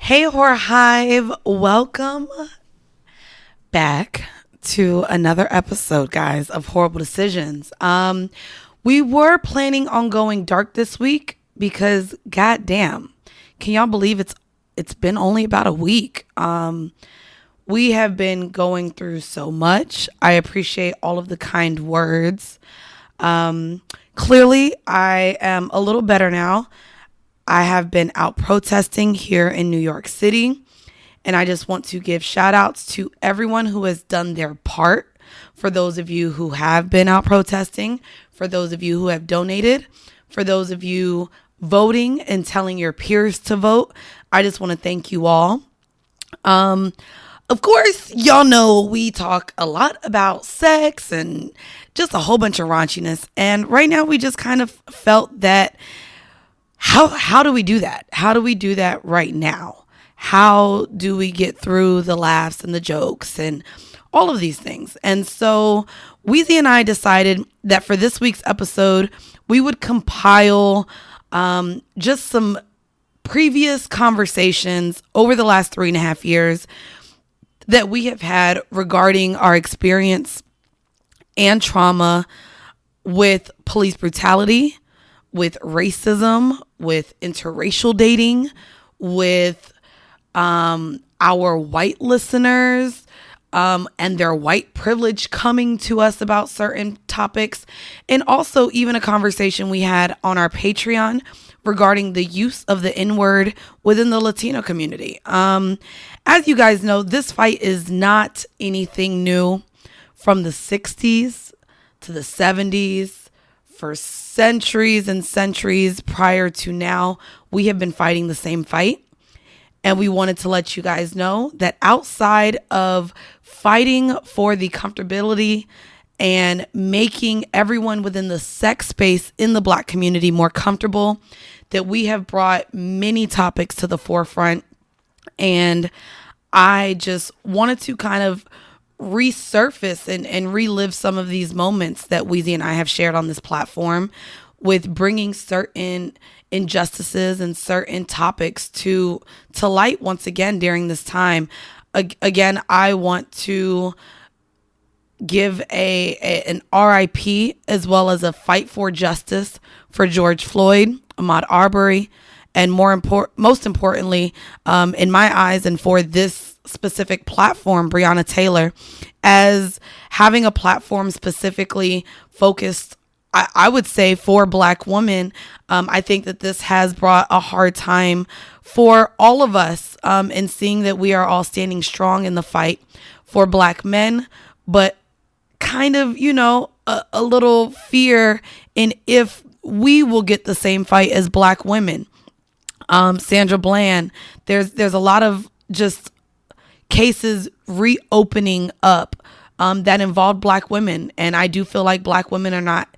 Hey, Whoreible, welcome back to another episode, guys, of Horrible Decisions. We were planning on going dark this week because, goddamn, can y'all believe it's been only about a week? We have been going through so much. I appreciate all of the kind words. Clearly, I am a little better now. I have been out protesting here in New York City, and I just want to give shout outs to everyone who has done their part. For those of you who have been out protesting, for those of you who have donated, for those of you voting and telling your peers to vote, I just want to thank you all. Of course, y'all know we talk a lot about sex and just a whole bunch of raunchiness. And right now we just kind of felt that how do we do that? How do we do that right now? How do we get through the laughs and the jokes and all of these things? And so Weezy and I decided that for this week's episode, we would compile just some previous conversations over the last 3.5 years that we have had regarding our experience and trauma with police brutality, with racism, with interracial dating, with our white listeners and their white privilege coming to us about certain topics, and also even a conversation we had on our Patreon regarding the use of the N-word within the Latino community. As you guys know, this fight is not anything new. From the 60s to the 70s, for centuries and centuries prior to now, we have been fighting the same fight. And we wanted to let you guys know that outside of fighting for the comfortability and making everyone within the sex space in the Black community more comfortable, that we have brought many topics to the forefront. And I just wanted to kind of resurface and relive some of these moments that Weezy and I have shared on this platform, with bringing certain injustices and certain topics to light once again during this time. Again, I want to give an RIP as well as a fight for justice for George Floyd, Ahmaud Arbery, and most importantly, in my eyes and for this specific platform, Brianda Taylor, as having a platform specifically focused, I would say, for Black women. I think that this has brought a hard time for all of us in seeing that we are all standing strong in the fight for Black men, but kind of, a little fear in if we will get the same fight as Black women. Sandra Bland, there's a lot of just cases reopening up that involved Black women. And I do feel like Black women are not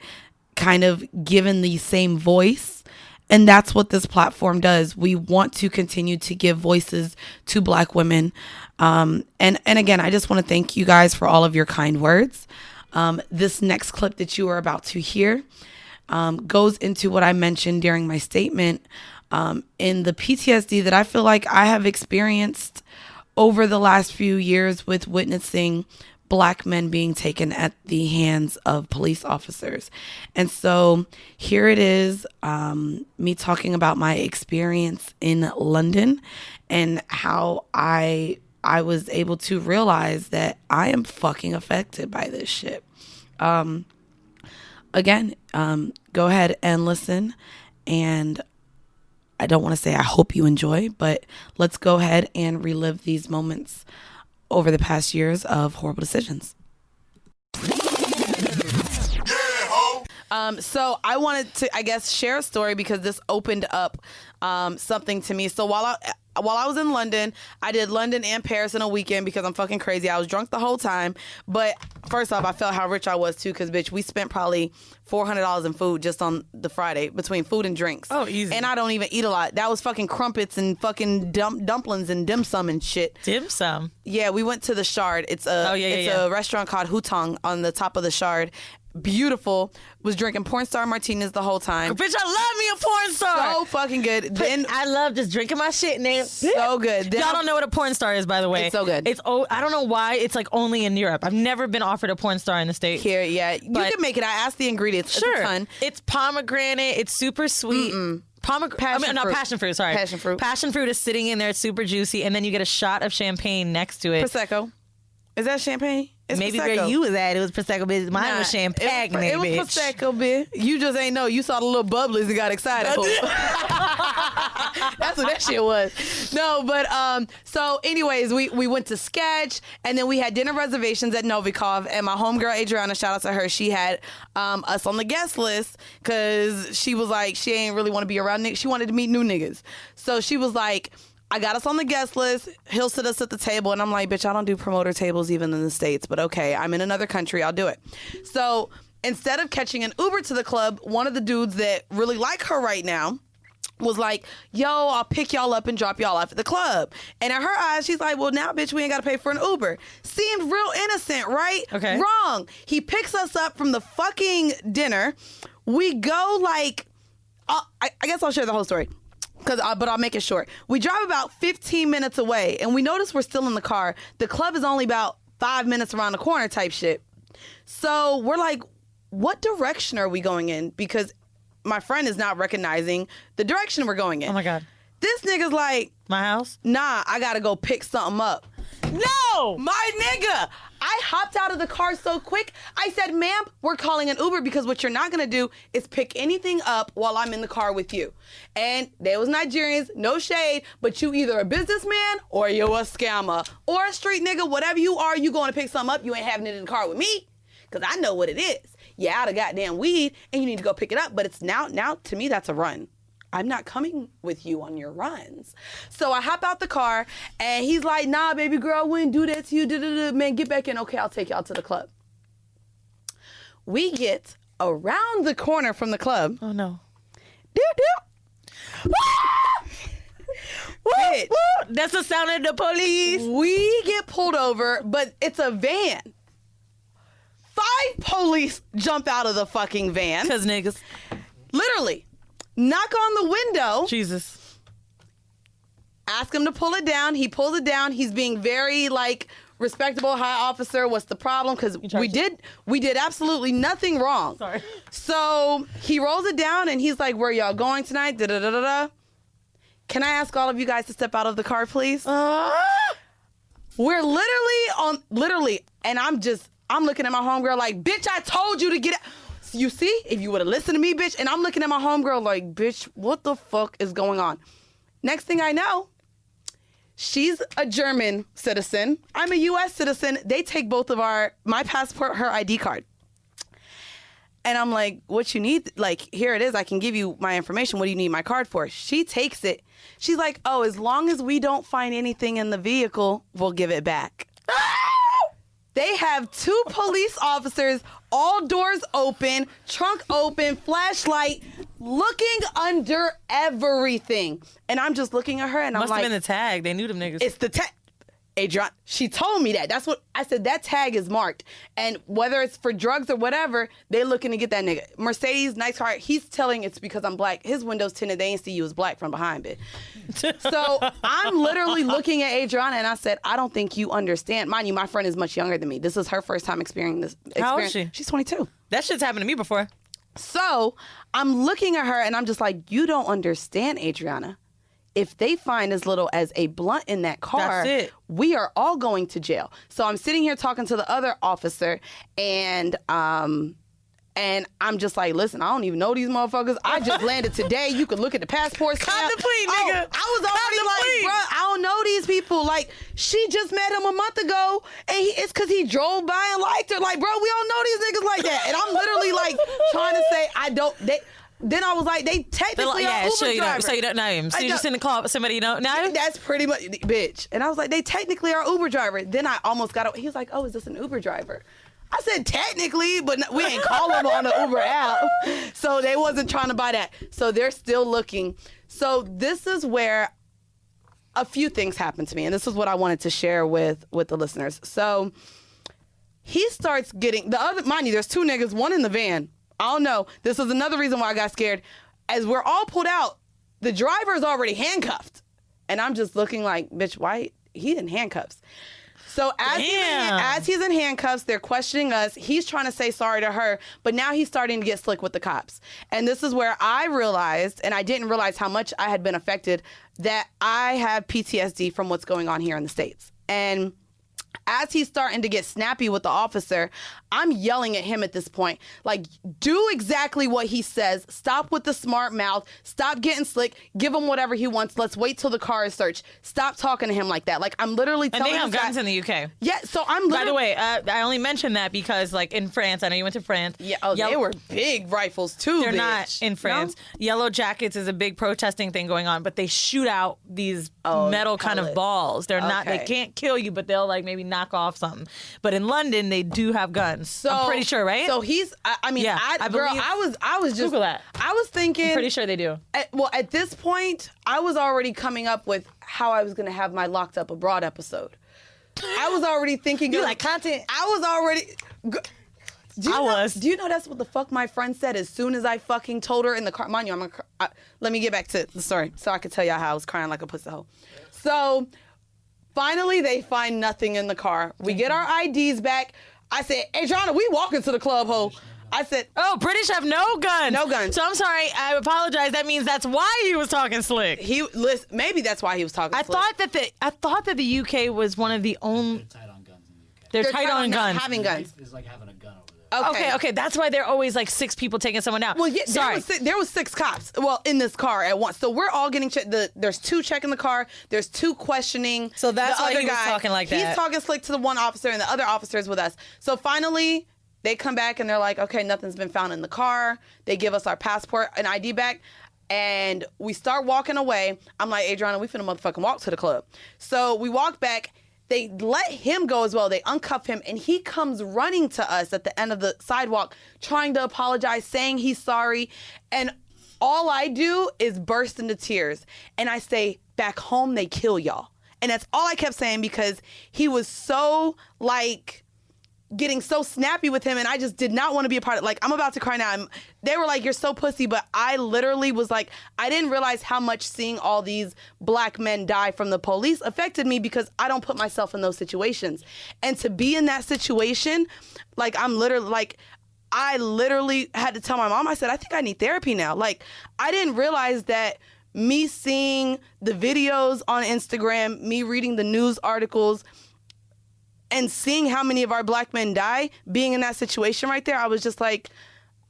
kind of given the same voice. And that's what this platform does. We want to continue to give voices to Black women. And again, I just want to thank you guys for all of your kind words. This next clip that you are about to hear goes into what I mentioned during my statement in the PTSD that I feel like I have experienced over the last few years with witnessing Black men being taken at the hands of police officers. And so here it is, me talking about my experience in London and how I was able to realize that I am fucking affected by this shit. Again, go ahead and listen, and I don't want to say I hope you enjoy, but let's go ahead and relive these moments over the past years of horrible decisions. So I wanted to, I guess, share a story because this opened up something to me. So while I was in London, I did London and Paris in a weekend because I'm fucking crazy. I was drunk the whole time. But first off, I felt how rich I was too, because, bitch, we spent probably $400 in food just on the Friday between food and drinks. Oh, easy. And I don't even eat a lot. That was fucking crumpets and fucking dumplings and dim sum and shit. Dim sum? Yeah, we went to the Shard. It's a restaurant called Hutong on the top of the Shard. Beautiful. Was drinking porn star martinis the whole time. Bitch, I love me a porn star. So fucking good. Then I love just drinking my shit in there. So good. Then Y'all don't know what a porn star is, by the way. It's so good. I don't know why it's like only in Europe. I've never been offered a porn star in the States. Here, yeah, you can make it. I asked the ingredients. Sure, it's a ton. It's pomegranate. It's super sweet. Passion fruit. Sorry, passion fruit. Passion fruit is sitting in there. It's super juicy, and then you get a shot of champagne next to it. Prosecco. Is that champagne? It's maybe Prosecco. where you was at, it was Prosecco, bitch. Mine was champagne, It was Prosecco, bitch. You just ain't know. You saw the little bubblies and got excited. That's what that shit was. No, but so anyways, we went to Sketch, and then we had dinner reservations at Novikov, and my homegirl Adriana, shout out to her, she had us on the guest list because she was like, she ain't really want to be around niggas. She wanted to meet new niggas. So she was like, I got us on the guest list. He'll sit us at the table. And I'm like, bitch, I don't do promoter tables even in the States. But okay, I'm in another country. I'll do it. So instead of catching an Uber to the club, one of the dudes that really like her right now was like, yo, I'll pick y'all up and drop y'all off at the club. And in her eyes, she's like, well, now, bitch, we ain't got to pay for an Uber. Seemed real innocent, right? Okay. Wrong. He picks us up from the fucking dinner. We go like, I guess I'll share the whole story. But I'll make it short. We drive about 15 minutes away, and we notice we're still in the car. The club is only about 5 minutes around the corner type shit. So we're like, what direction are we going in? Because my friend is not recognizing the direction we're going in. Oh, my God. This nigga's like, my house? Nah, I got to go pick something up. No! My nigga! I hopped out of the car so quick. I said, ma'am, we're calling an Uber because what you're not going to do is pick anything up while I'm in the car with you. And they was Nigerians, no shade, but you either a businessman or you a scammer or a street nigga, whatever you are, you going to pick something up, you ain't having it in the car with me because I know what it is. You're out of goddamn weed and you need to go pick it up, but it's now to me, that's a run. I'm not coming with you on your runs. So I hop out the car and he's like, nah, baby girl, I wouldn't do that to you. Da-da-da. Man, get back in. Okay, I'll take y'all to the club. We get around the corner from the club. Oh, no. Bitch. That's the sound of the police. We get pulled over, but it's a van. 5 police jump out of the fucking van. Because niggas. Literally. Knock on the window. Jesus. Ask him to pull it down. He pulls it down. He's being very respectable, high officer. What's the problem? Because we did absolutely nothing wrong. Sorry. So he rolls it down and he's like, where y'all going tonight? Da da da da da. Can I ask all of you guys to step out of the car, please? We're literally, and I'm looking at my homegirl like, bitch, I told you to get out. You see, if you would have listened to me, bitch, and I'm looking at my homegirl like, bitch, what the fuck is going on? Next thing I know, she's a German citizen. I'm a U.S. citizen. They take both of my passport, her ID card. And I'm like, what you need? Like, here it is. I can give you my information. What do you need my card for? She takes it. She's like, oh, as long as we don't find anything in the vehicle, we'll give it back. They have 2 police officers, all doors open, trunk open, flashlight, looking under everything. And I'm just looking at her and I'm like... Must have been the tag. They knew them niggas. It's the tag. Adrian, she told me that. That's what I said. That tag is marked. And whether it's for drugs or whatever, they looking to get that nigga. Mercedes, nice car. He's telling it's because I'm black. His windows tinted. They ain't see you as black from behind, bitch. So I'm literally looking at Adriana and I said, I don't think you understand. Mind you, my friend is much younger than me. This is her first time experiencing this. How old is she? She's 22. That shit's happened to me before. So I'm looking at her and I'm just like, you don't understand, Adriana. If they find as little as a blunt in that car, we are all going to jail. So I'm sitting here talking to the other officer and I'm just like, listen, I don't even know these motherfuckers. I just landed today. You can look at the passport stamp. Cop the plea, nigga. I was already like, bro, I don't know these people. Like, she just met him a month ago and it's because he drove by and liked her. Like, bro, we don't know these niggas like that. And I'm literally like trying to say, then I was like, they technically are Uber driver. So you don't know him. So you just in the car with somebody you don't know? That's pretty much, bitch. And I was like, they technically are Uber driver. Then I almost got, he was like, oh, is this an Uber driver? I said, technically, but we ain't call them on the Uber app. So they wasn't trying to buy that. So they're still looking. So this is where a few things happened to me. And this is what I wanted to share with the listeners. So he starts getting, mind you, there's 2 niggas, one in the van. I don't know. This was another reason why I got scared. As we're all pulled out, the driver's already handcuffed. And I'm just looking like, bitch, why? He in handcuffs. So as he's in handcuffs, they're questioning us. He's trying to say sorry to her, but now he's starting to get slick with the cops. And this is where I realized, and I didn't realize how much I had been affected, that I have PTSD from what's going on here in the States. And as he's starting to get snappy with the officer, I'm yelling at him at this point. Like, do exactly what he says. Stop with the smart mouth. Stop getting slick. Give him whatever he wants. Let's wait till the car is searched. Stop talking to him like that. Like, I'm literally telling him. And they have guns in the UK. Yeah, so I'm literally. By the way, I only mentioned that because, like, in France, I know you went to France. Yeah, they were big rifles, too, They're not in France. No? Yellow Jackets is a big protesting thing going on, but they shoot out these metal kind of balls. They're not, they can't kill you, but they'll, like, maybe knock off something. But in London, they do have guns. So I'm pretty sure, right? So he's, I mean, yeah, I was just, Google that. I was thinking. I'm pretty sure they do. At this point, I was already coming up with how I was going to have my Locked Up Abroad episode. I was already thinking. You like content? I was already. Do you know that's what the fuck my friend said as soon as I fucking told her in the car? Mind you, let me get back to the story so I could tell y'all how I was crying like a pussy hole. So finally, they find nothing in the car. We get our IDs back. I said, Adriana, we walking to the club, ho. I said, oh, British have no guns. No guns. So I'm sorry. I apologize. That means that's why he was talking slick. Maybe that's why he was talking slick. I thought that the UK was one of the only. They're tight on guns in the UK. They're tight on guns. Having guns. It's like having a gun over there. Okay. That's why there are always like 6 people taking someone out. Well, yeah, sorry. There was 6 cops. Well, in this car at once. So we're all getting checked. There's 2 checking the car. There's 2 questioning. So that's the why other he was guy. talking like that. He's talking slick to the one officer, and the other officer is with us. So finally, they come back and they're like, okay, nothing's been found in the car. They give us our passport and ID back. And we start walking away. I'm like, Adriana, we finna motherfucking walk to the club. So we walk back. They let him go as well. They uncuff him, and he comes running to us at the end of the sidewalk, trying to apologize, saying he's sorry. And all I do is burst into tears. And I say, back home, they kill y'all. And that's all I kept saying because he was so, like, getting so snappy with him, and I just did not want to be a part of it. Like, I'm about to cry now. They were like, you're so pussy, but I literally was like, I didn't realize how much seeing all these black men die from the police affected me because I don't put myself in those situations. And to be in that situation, like, I literally had to tell my mom, I said, I think I need therapy now. Like, I didn't realize that me seeing the videos on Instagram, me reading the news articles, and seeing how many of our black men die, being in that situation right there, I was just like,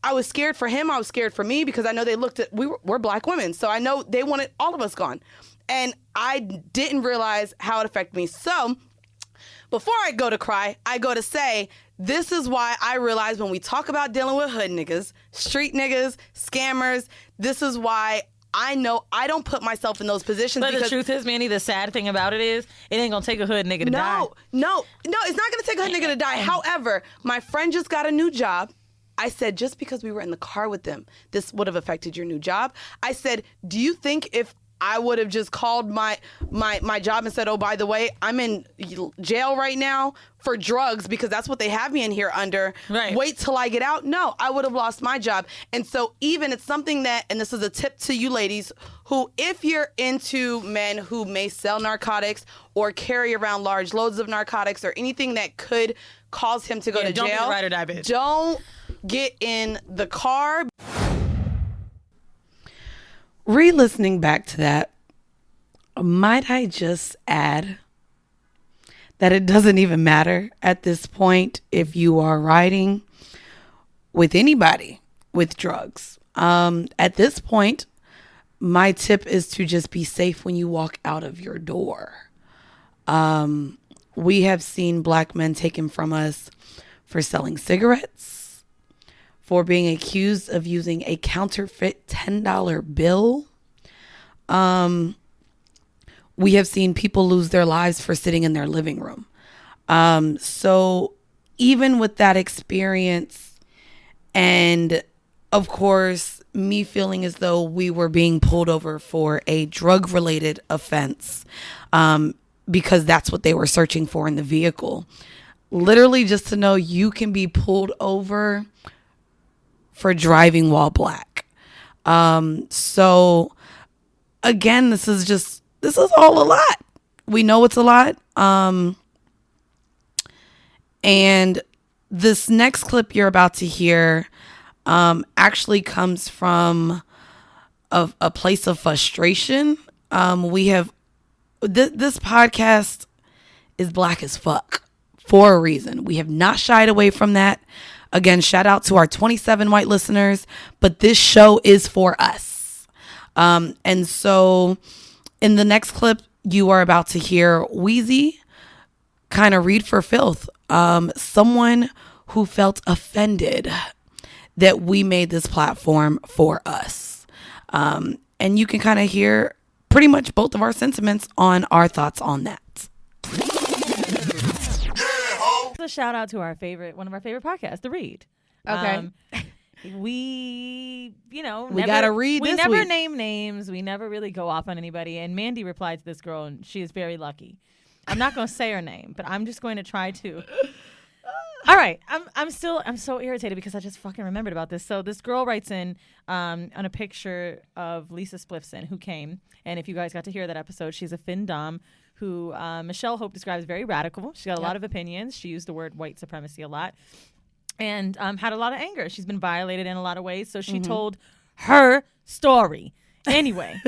I was scared for him. I was scared for me because I know they looked at, we're black women. So I know they wanted all of us gone. And I didn't realize how it affected me. So before I go to cry, I go to say, this is why I realize when we talk about dealing with hood niggas, street niggas, scammers, this is why I know I don't put myself in those positions. But the truth is, Mandii, the sad thing about it is, it ain't gonna take a hood nigga to die. No, it's not gonna take a hood nigga to die. However, my friend just got a new job. I said, just because we were in the car with them, this would have affected your new job. I said, do you think if I would have just called my job and said, oh, by the way, I'm in jail right now for drugs because that's what they have me in here under. Right. Wait till I get out. No, I would have lost my job. And so even it's something that, and this is a tip to you ladies, who if you're into men who may sell narcotics or carry around large loads of narcotics or anything that could cause him to go to jail. Don't be a ride or die bitch. Don't get in the car. Re-listening back to that, might I just add that it doesn't even matter at this point if you are riding with anybody with drugs. At this point, my tip is to just be safe when you walk out of your door. We have seen black men taken from us for selling cigarettes, for being accused of using a counterfeit $10 bill. We have seen people lose their lives for sitting in their living room. So even with that experience, and of course, me feeling as though we were being pulled over for a drug-related offense, because that's what they were searching for in the vehicle. Literally just to know you can be pulled over for driving while black. So again, this is all a lot. We know it's a lot. And this next clip you're about to hear actually comes from a place of frustration. This podcast is black as fuck for a reason. We have not shied away from that. Again, shout out to our 27 white listeners, but this show is for us. And so in the next clip, you are about to hear Weezy kind of read for filth. Someone who felt offended that we made this platform for us. And you can kind of hear pretty much both of our sentiments on our thoughts on that. A shout out to one of our favorite podcasts, The Read. Okay. We gotta read. We this never week. name names. We never really go off on anybody. And Mandii replied to this girl, and she is very lucky. I'm not going to say her name, but I'm just going to try to. All right, I'm so irritated because I just fucking remembered about this. So this girl writes in on a picture of Lisa Spliffson, who came, and if you guys got to hear that episode, she's a fin dom who Michelle Hope describes very radical. She's got a lot of opinions. She used the word white supremacy a lot, and had a lot of anger. She's been violated in a lot of ways, so she told her story. Anyway,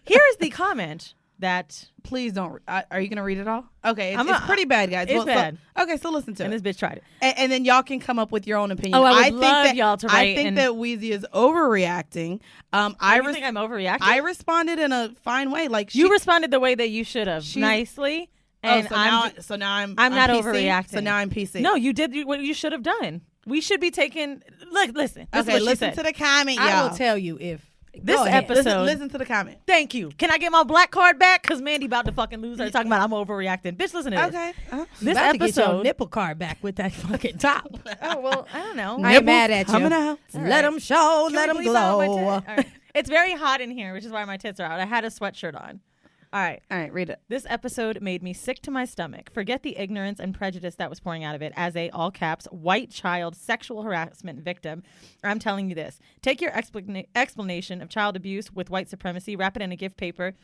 here is the comment that... Please don't. Are you going to read it all? Okay. It's pretty bad, guys. It's bad. So listen to it. And this bitch tried it. And then y'all can come up with your own opinion. Oh, I would love y'all to write. I think that Weezy is overreacting. You think I'm overreacting? I responded in a fine way. Like you responded the way that you should have, nicely. And so now I'm not PC? overreacting. So now I'm PC. No, you did what you should have done. We should be taking... Look, listen. This is what listen she said. to the comment, y'all. I will tell you if... This episode... Listen to the comment. Thank you. Can I get my black card back? Because Mandii about to fucking lose her talking about I'm overreacting. Bitch, listen to this. Okay. This about episode... to get your nipple card back with that fucking top. Oh, well, I don't know. I ain't mad at you. Coming out. Let them show, Can let we them bleep out my glow. tit? All right. It's very hot in here, which is why my tits are out. I had a sweatshirt on. All right, read it. This episode made me sick to my stomach. Forget the ignorance and prejudice that was pouring out of it as a, all caps, white child sexual harassment victim. I'm telling you this. Take your explanation of child abuse with white supremacy, wrap it in a gift paper.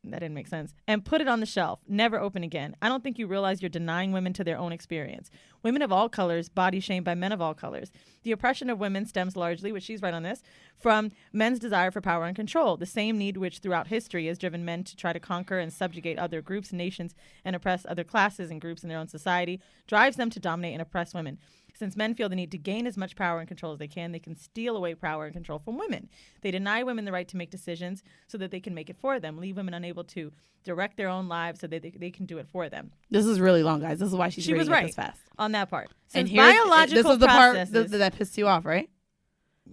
That didn't make sense. And put it on the shelf. Never open again. I don't think you realize you're denying women to their own experience. Women of all colors, body shamed by men of all colors. The oppression of women stems largely, which she's right on this, from men's desire for power and control. The same need which throughout history has driven men to try to conquer and subjugate other groups and nations and oppress other classes and groups in their own society drives them to dominate and oppress women. Since men feel the need to gain as much power and control as they can steal away power and control from women. They deny women the right to make decisions so that they can make it for them, leave women unable to direct their own lives so that they can do it for them. This is really long, guys. This is why she was reading right it this fast. On that part. And Since biological this is the processes, part that pissed you off, right?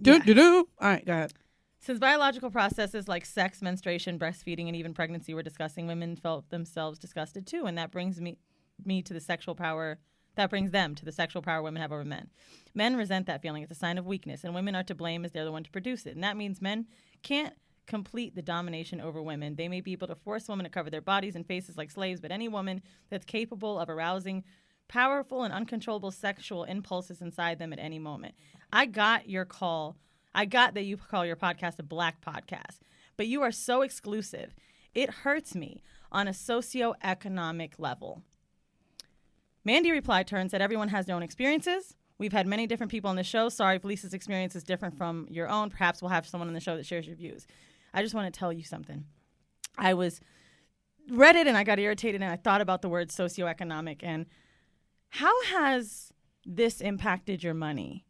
Yeah. All right, go ahead. Since biological processes like sex, menstruation, breastfeeding, and even pregnancy we're discussing, women felt themselves disgusted too, and that brings me to the sexual power. That brings them to the sexual power women have over men. Men resent that feeling. It's a sign of weakness, and women are to blame as they're the one to produce it. And that means men can't complete the domination over women. They may be able to force women to cover their bodies and faces like slaves, but any woman that's capable of arousing powerful and uncontrollable sexual impulses inside them at any moment. I got your call. I got that you call your podcast a black podcast, but you are so exclusive. It hurts me on a socioeconomic level. Mandii replied to her and said, everyone has their own experiences. We've had many different people on the show. Sorry if Lisa's experience is different from your own. Perhaps we'll have someone on the show that shares your views. I just want to tell you something. I read it and I got irritated and I thought about the word socioeconomic and how has this impacted your money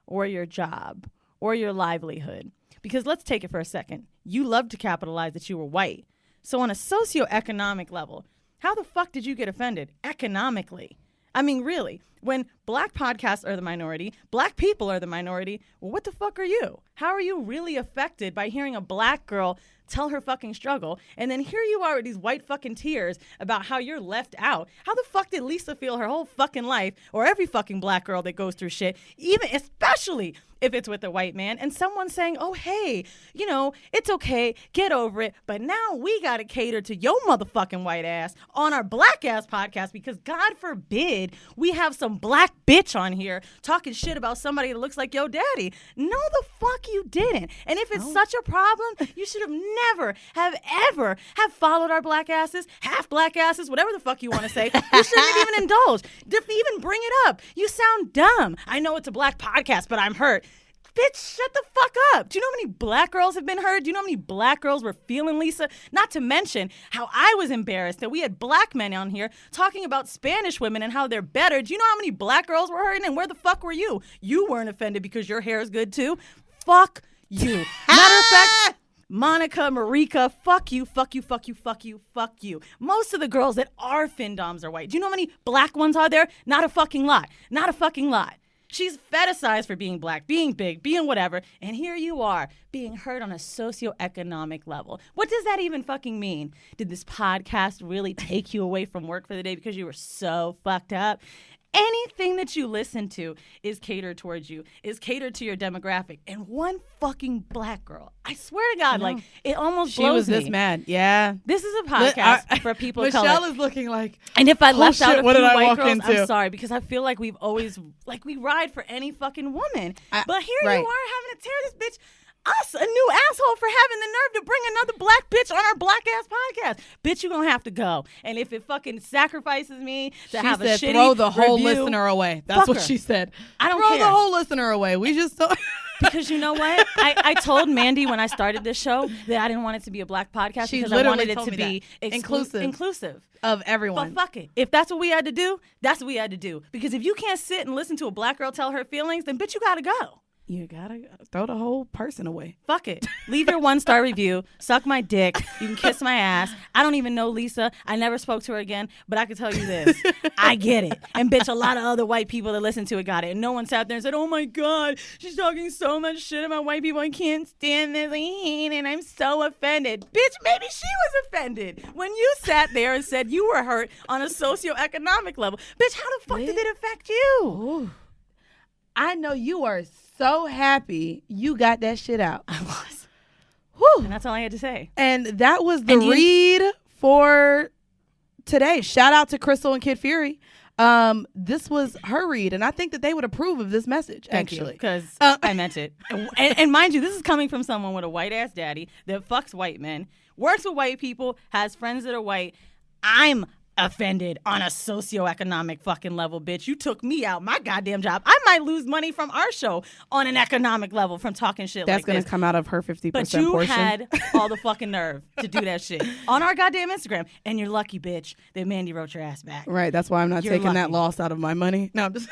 or your job or your livelihood? Because let's take it for a second. You love to capitalize that you were white. So on a socioeconomic level, how the fuck did you get offended economically? I mean, really, when black podcasts are the minority, black people are the minority, well, what the fuck are you? How are you really affected by hearing a black girl tell her fucking struggle, and then here you are with these white fucking tears about how you're left out? How the fuck did Lisa feel her whole fucking life, or every fucking black girl that goes through shit, even especially if it's with a white man, and someone saying, oh, hey, it's okay, get over it, but now we gotta cater to your motherfucking white ass on our black ass podcast because God forbid we have some some black bitch on here talking shit about somebody that looks like your daddy. No, the fuck you didn't. And if it's such a problem, you should have never, ever followed our black asses, half black asses, whatever the fuck you want to say. You shouldn't have even indulged. Even bring it up. You sound dumb. I know it's a black podcast, but I'm hurt. Bitch, shut the fuck up. Do you know how many black girls have been hurt? Do you know how many black girls were feeling Lisa? Not to mention how I was embarrassed that we had black men on here talking about Spanish women and how they're better. Do you know how many black girls were hurting? And where the fuck were you? You weren't offended because your hair is good too. Fuck you. Matter of fact, Monica, Marika, fuck you, fuck you, fuck you, fuck you, fuck you. Most of the girls that are findoms are white. Do you know how many black ones are there? Not a fucking lot. Not a fucking lot. She's fetishized for being black, being big, being whatever, and here you are being hurt on a socioeconomic level. What does that even fucking mean? Did this podcast really take you away from work for the day because you were so fucked up? Anything that you listen to is catered towards you, is catered to your demographic. And one fucking black girl, I swear to God, like, it almost blows me. She was this mad. Yeah. This is a podcast for people of color. Michelle is looking like, and if I left out a few white girls, into? I'm sorry, because I feel like we've always, like, we ride for any fucking woman. But here you are having to tear this bitch, us, a new asshole, for having the nerve to bring another black bitch on our black ass podcast. Bitch, you gonna have to go. And if it fucking sacrifices me to have a shitty throw the whole review, listener away. That's what she said. I don't throw care. the whole listener away. We just don't. Because you know what? I told Mandii when I started this show that I didn't want it to be a black podcast because I wanted it to be inclusive of everyone. But fuck it. If that's what we had to do, that's what we had to do. Because if you can't sit and listen to a black girl tell her feelings, then bitch, you gotta go. You gotta throw the whole person away. Fuck it. Leave your 1-star review. Suck my dick. You can kiss my ass. I don't even know Lisa. I never spoke to her again. But I can tell you this. I get it. And bitch, a lot of other white people that listen to it got it. And no one sat there and said, oh my God, she's talking so much shit about white people. I can't stand this. And I'm so offended. Bitch, maybe she was offended when you sat there and said you were hurt on a socioeconomic level. Bitch, how the fuck did it affect you? Ooh. I know you are so happy you got that shit out. I was. Whew. And that's all I had to say. And that was the read for today. Shout out to Crystal and Kid Fury. This was her read, and I think that they would approve of this message, actually. Because I meant it. And mind you, this is coming from someone with a white-ass daddy that fucks white men, works with white people, has friends that are white. I'm offended on a socioeconomic fucking level, bitch. You took me out my goddamn job. I might lose money from our show on an economic level from talking shit like this. That's going to come out of her 50% but you portion. had all the fucking nerve to do that shit on our goddamn Instagram. And you're lucky, bitch, that Mandii wrote your ass back. Right. That's why I'm not taking that loss out of my money. No, I'm just...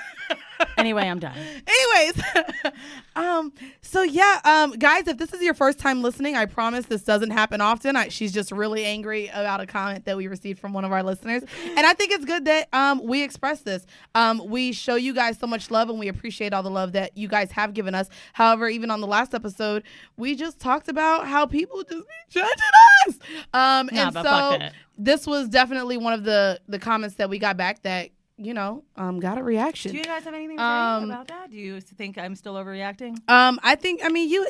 Anyway, I'm done. Anyways, guys, if this is your first time listening, I promise this doesn't happen often. She's just really angry about a comment that we received from one of our listeners. And I think it's good that we express this. We show you guys so much love, and we appreciate all the love that you guys have given us. However, even on the last episode, we just talked about how people just be judging us. This was definitely one of the comments that we got back that, got a reaction. Do you guys have anything to say about that? Do you think I'm still overreacting?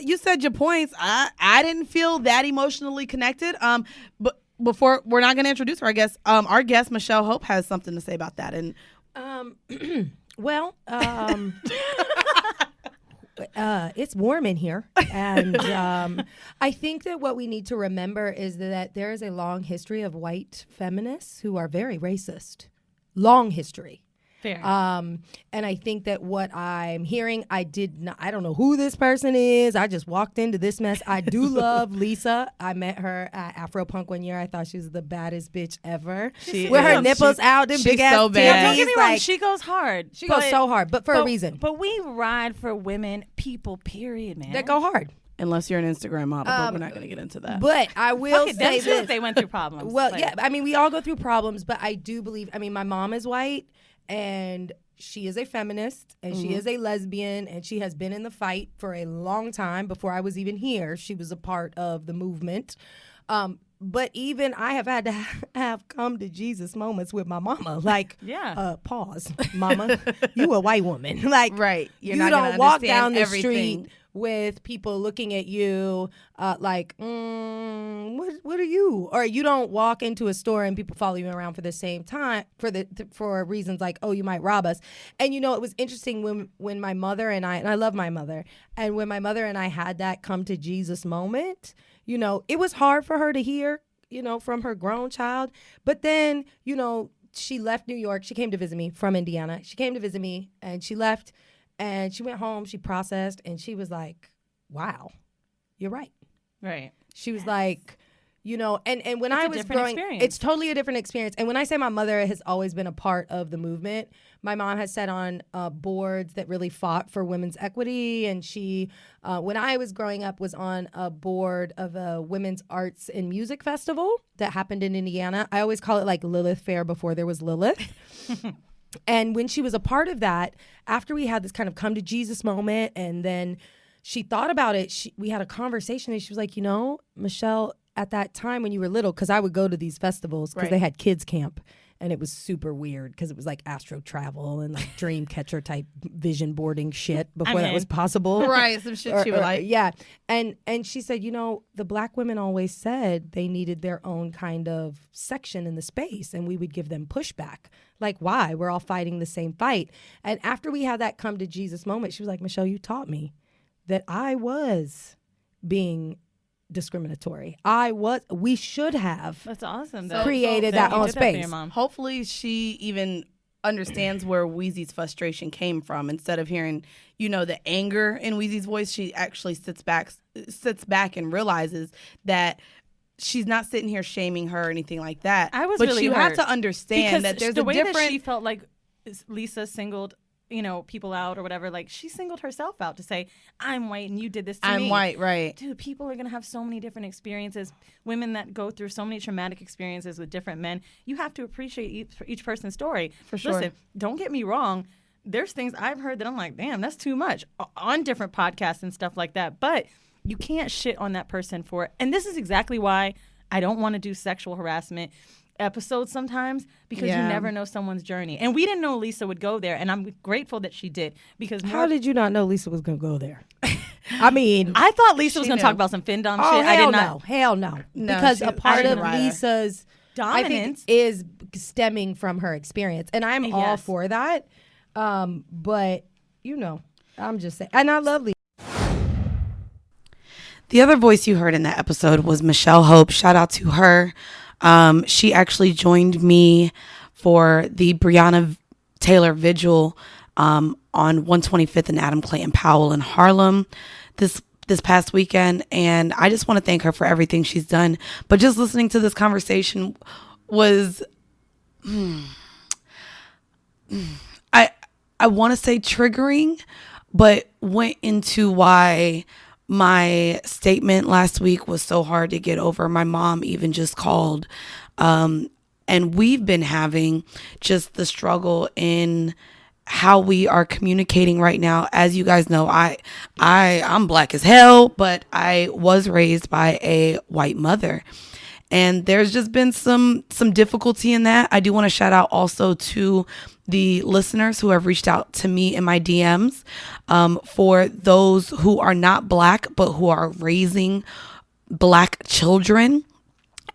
You said your points. I didn't feel that emotionally connected. But before, we're not going to introduce her, I guess. Our guest, Michelle Hope, has something to say about that. And it's warm in here. And I think that what we need to remember is that there is a long history of white feminists who are very racist. Long history. Fair. And I think that what I'm hearing, I don't know who this person is. I just walked into this mess. I do love Lisa. I met her at Afropunk one year. I thought she was the baddest bitch ever. With her nipples out and big ass so bad. Don't get me wrong, she goes hard. She goes so hard, but for a reason. But we ride for women, people, period, man. That go hard. Unless you're an Instagram model, but we're not going to get into that. But I will say this. They went through problems. Well, yeah, I mean, we all go through problems, but I do believe, my mom is white, and she is a feminist, and she is a lesbian, and she has been in the fight for a long time. Before I was even here, she was a part of the movement. But even I have had to have come to Jesus moments with my mama. Like, pause, mama, you a white woman. Like, right. You don't walk down the street with people looking at you like, what are you? Or you don't walk into a store and people follow you around for the same time for reasons like, oh, you might rob us. And it was interesting when my mother and I love my mother, and when my mother and I had that come to Jesus moment, it was hard for her to hear, from her grown child. But then, she left New York. She came to visit me from Indiana. She came to visit me and she left and she went home. She processed and she was like, wow, you're right. Right. She was like, and when I was growing, it's totally a different experience. And when I say my mother has always been a part of the movement, my mom has sat on boards that really fought for women's equity. And she, when I was growing up, was on a board of a women's arts and music festival that happened in Indiana. I always call it like Lilith Fair before there was Lilith. And when she was a part of that, after we had this kind of come to Jesus moment, and then she thought about it, we had a conversation and she was like, Michelle, at that time when you were little, because I would go to these festivals because they had kids camp, and it was super weird because it was like astro travel and like dream catcher type vision boarding shit before that was possible. Right, some shit she would like. Yeah. And she said, the black women always said they needed their own kind of section in the space, and we would give them pushback. Like, why? We're all fighting the same fight. And after we had that come to Jesus moment, she was like, Michelle, you taught me that I was being discriminatory. We should have. That's awesome. Created that own space. Hopefully she even understands where Weezy's frustration came from. Instead of hearing, the anger in Weezy's voice, she actually sits back and realizes that she's not sitting here shaming her or anything like that. But really you hurt have to understand that there's the a way different. That she felt like Lisa singled people out or whatever, like she singled herself out to say, I'm white and you did this to me. I'm white, right. Dude, people are going to have so many different experiences. Women that go through so many traumatic experiences with different men. You have to appreciate each person's story. For sure. Listen, don't get me wrong. There's things I've heard that I'm like, damn, that's too much on different podcasts and stuff like that. But you can't shit on that person for it. And this is exactly why I don't want to do sexual harassment episodes sometimes, because you never know someone's journey. And we didn't know Lisa would go there, and I'm grateful that she did. Because how did you not know Lisa was going to go there? I mean, I thought Lisa was going to talk about some findom shit. I did not. Hell no. Because a part of Lisa's dominance is stemming from her experience, and I'm all for that. But I'm just saying, and I love Lisa. The other voice you heard in that episode was Michelle Hope. Shout out to her. She actually joined me for the Brianda Taylor Vigil on 125th and Adam Clayton Powell in Harlem this past weekend, and I just want to thank her for everything she's done. But just listening to this conversation was, I want to say triggering, but went into why my statement last week was so hard to get over. My mom even just called, and we've been having just the struggle in how we are communicating right now. As you guys know, I'm black as hell, but I was raised by a white mother. And there's just been some difficulty in that. I do want to shout out also to the listeners who have reached out to me in my DMs, for those who are not black, but who are raising black children,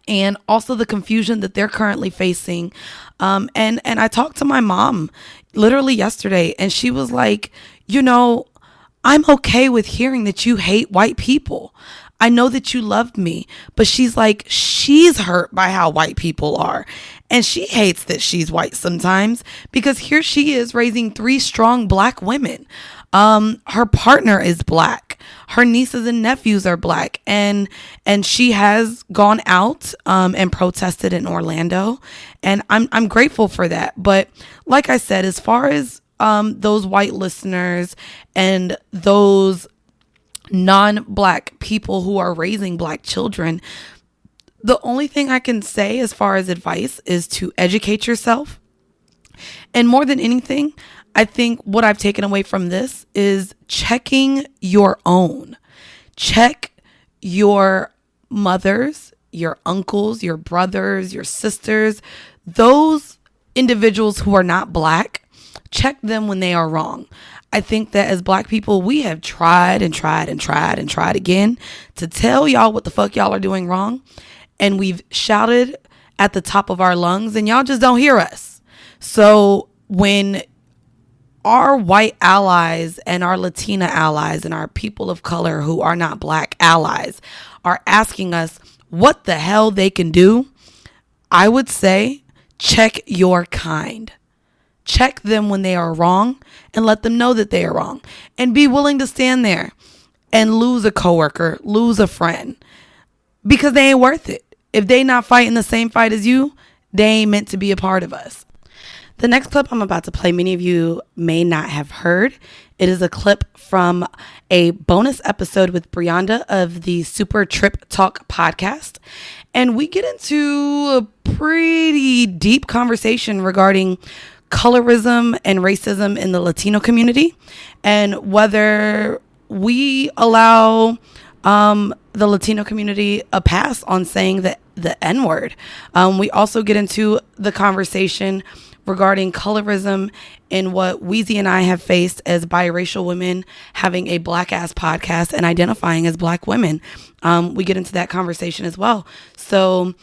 and also the confusion that they're currently facing. And I talked to my mom literally yesterday, and she was like, I'm okay with hearing that you hate white people. I know that you love me, but she's like, she's hurt by how white people are. And she hates that she's white sometimes, because here she is raising 3 strong black women. Her partner is black. Her nieces and nephews are black. And she has gone out and protested in Orlando. And I'm grateful for that. But like I said, as far as those white listeners and those non-black people who are raising black children, the only thing I can say as far as advice is to educate yourself. And more than anything, I think what I've taken away from this is checking your own. Check your mother's your uncles, your brothers, your sisters, those individuals who are not black, check them when they are wrong. I think that as black people, we have tried and tried and tried and tried again to tell y'all what the fuck y'all are doing wrong. And we've shouted at the top of our lungs and y'all just don't hear us. So when our white allies and our Latina allies and our people of color who are not black allies are asking us what the hell they can do, I would say check your kind. Check them when they are wrong and let them know that they are wrong. And be willing to stand there and lose a coworker, lose a friend, because they ain't worth it. If they not fighting the same fight as you, they ain't meant to be a part of us. The next clip I'm about to play, many of you may not have heard. It is a clip from a bonus episode with Brianda of the Super Trip Talk podcast. And we get into a pretty deep conversation regarding colorism and racism in the Latino community and whether we allow the Latino community a pass on saying the N-word. We also get into the conversation regarding colorism and what Weezy and I have faced as biracial women having a black ass podcast and identifying as black women. We get into that conversation as well. So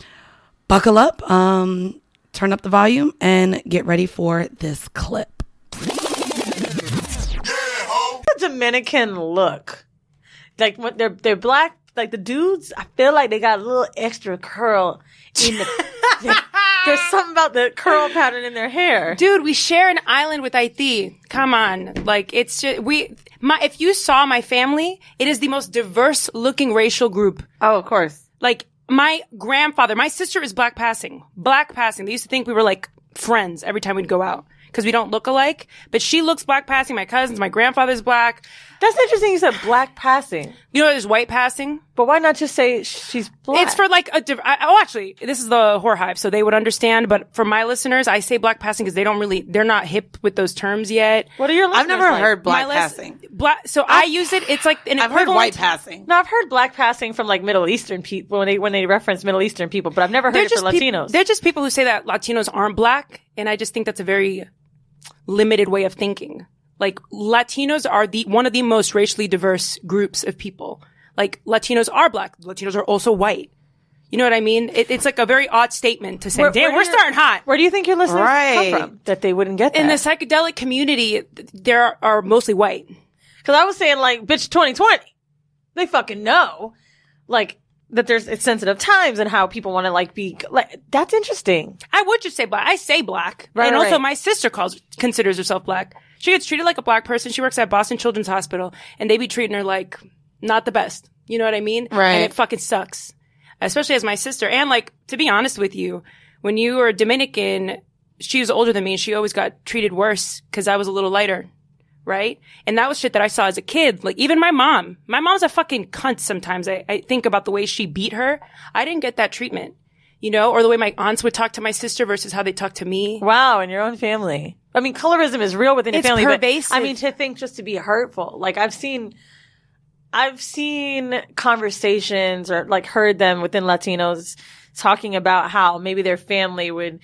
buckle up, turn up the volume, and get ready for this clip. The Dominican look. Like when they're black, like the dudes, I feel like they got a little extra curl in the there's something about the curl pattern in their hair. Dude, we share an island with Haiti. Come on. Like, it's just, if you saw my family, it is the most diverse looking racial group. Oh, of course. Like, my grandfather, my sister is black passing. Black passing. They used to think we were like friends every time we'd go out because we don't look alike. But she looks black passing. My cousins, my grandfather's black. That's interesting you said black passing. You know, there's white passing. But why not just say she's black? It's for like actually, this is the whore hive, so they would understand. But for my listeners, I say black passing because they're not hip with those terms yet. What are your listeners I've never like? heard black passing. So I use it. It's like an I've heard white passing. No, I've heard black passing from like Middle Eastern people when they reference Middle Eastern people, but I've never heard it for Latinos. They're just people who say that Latinos aren't black, and I just think that's a very limited way of thinking. Like, Latinos are one of the most racially diverse groups of people. Like, Latinos are black. Latinos are also white. You know what I mean? It's like a very odd statement to say, damn, we're starting hot. Where do you think your listeners come from? That they wouldn't get that? In the psychedelic community, there are mostly white. Because I was saying, like, bitch, 2020. They fucking know. Like, that it's sensitive times and how people want to, like, be, like, that's interesting. I would just say black. I say black. Right, and right. Also, my sister considers herself black. She gets treated like a black person. She works at Boston Children's Hospital, and they be treating her like not the best. You know what I mean? Right. And it fucking sucks. Especially as my sister. And, like, to be honest with you, when you were Dominican, she was older than me, and she always got treated worse because I was a little lighter. Right? And that was shit that I saw as a kid. Like, even my mom. My mom's a fucking cunt sometimes. I think about the way she beat her. I didn't get that treatment. You know? Or the way my aunts would talk to my sister versus how they talk to me. Wow, in your own family. I mean, colorism is real within your family. It's pervasive. But, I mean, to think just to be hurtful. Like, I've seen conversations or, like, heard them within Latinos talking about how maybe their family would,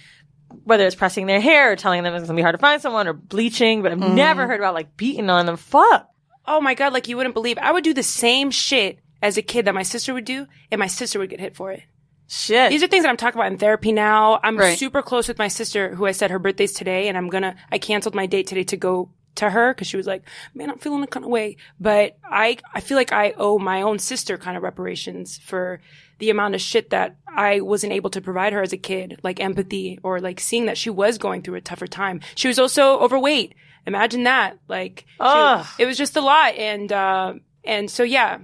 whether it's pressing their hair or telling them it's going to be hard to find someone or bleaching, but I've never heard about, like, beating on them. Fuck. Oh my God, like, you wouldn't believe. I would do the same shit as a kid that my sister would do, and my sister would get hit for it. Shit. These are things that I'm talking about in therapy now. I'm super close with my sister, who I said her birthday's today, and I canceled my date today to go to her because she was like, man, I'm feeling a kind of way. But I feel like I owe my own sister kind of reparations for the amount of shit that I wasn't able to provide her as a kid, like empathy or like seeing that she was going through a tougher time. She was also overweight. Imagine that. Like, it was just a lot. And so, yeah,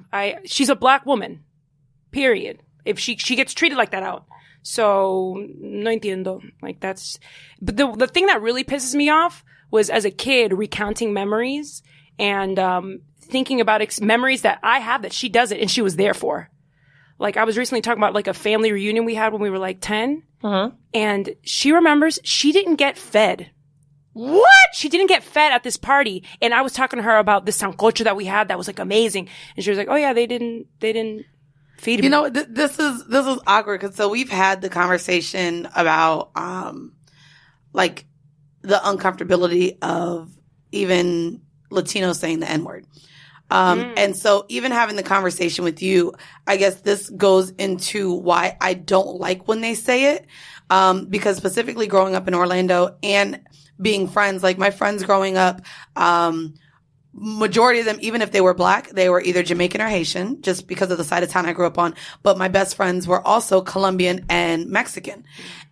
she's a black woman, period. If she gets treated like that out. So, no entiendo. Like, that's, but the thing that really pisses me off was as a kid recounting memories and, thinking about memories that I have that she doesn't and she was there for. Like, I was recently talking about like a family reunion we had when we were like 10. And she remembers she didn't get fed. What? She didn't get fed at this party. And I was talking to her about the sancocho that we had that was like amazing. And she was like, oh yeah, they didn't Feed me. You know, this is awkward because so we've had the conversation about like the uncomfortability of even Latinos saying the N-word. And so even having the conversation with you, I guess this goes into why I don't like when they say it. Because specifically growing up in Orlando and being friends, like my friends growing up, majority of them, even if they were black, they were either Jamaican or Haitian, just because of the side of town I grew up on. But my best friends were also Colombian and Mexican.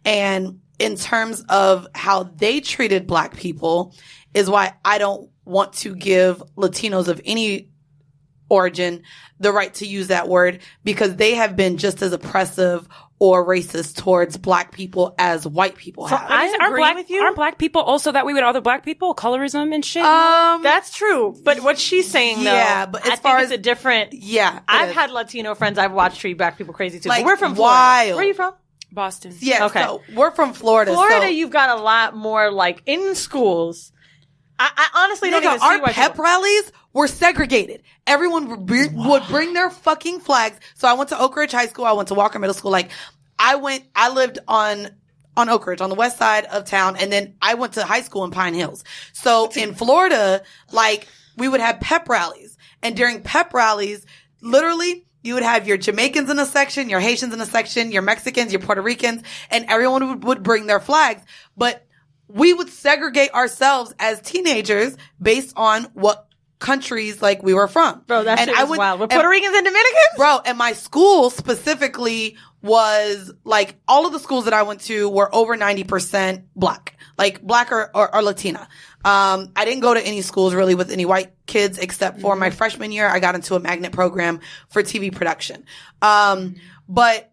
And in terms of how they treated black people is why I don't want to give Latinos of any origin the right to use that word, because they have been just as oppressive or racist towards black people as white people have. Aren't black people also that way with other black people? Colorism and shit? That's true. But what she's saying, though, yeah, but as I far think as it's a different... Yeah. I've had Latino friends I've watched treat black people crazy, too. Like, We're from Florida. wild. Where are you from? Boston. Yeah, Okay. so we're from Florida. Florida, you've got a lot more, like, in schools. I honestly don't even see our why pep people... rallies were segregated. Everyone would bring their fucking flags. So I went to Oak Ridge High School. I went to Walker Middle School. Like, I lived on Oak Ridge, on the west side of town, and then I went to high school in Pine Hills. So in Florida, like, we would have pep rallies. And during pep rallies, literally, you would have your Jamaicans in a section, your Haitians in a section, your Mexicans, your Puerto Ricans, and everyone would bring their flags. But we would segregate ourselves as teenagers based on what countries, like, we were from. Bro, that and shit is wild. Were Puerto Ricans and Dominicans? Bro, and my school specifically was, like, all of the schools that I went to were over 90% black. Like, black or Latina. I didn't go to any schools really with any white kids except for my freshman year. I got into a magnet program for TV production. But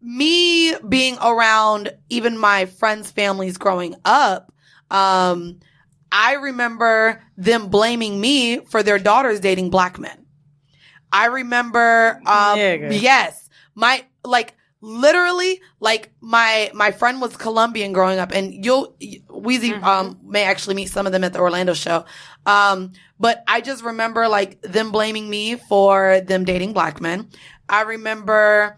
me being around even my friends' families growing up, I remember them blaming me for their daughters dating black men. I remember, yes, literally, like, my friend was Colombian growing up, and Weezy, may actually meet some of them at the Orlando show. But I just remember, like, them blaming me for them dating black men. I remember,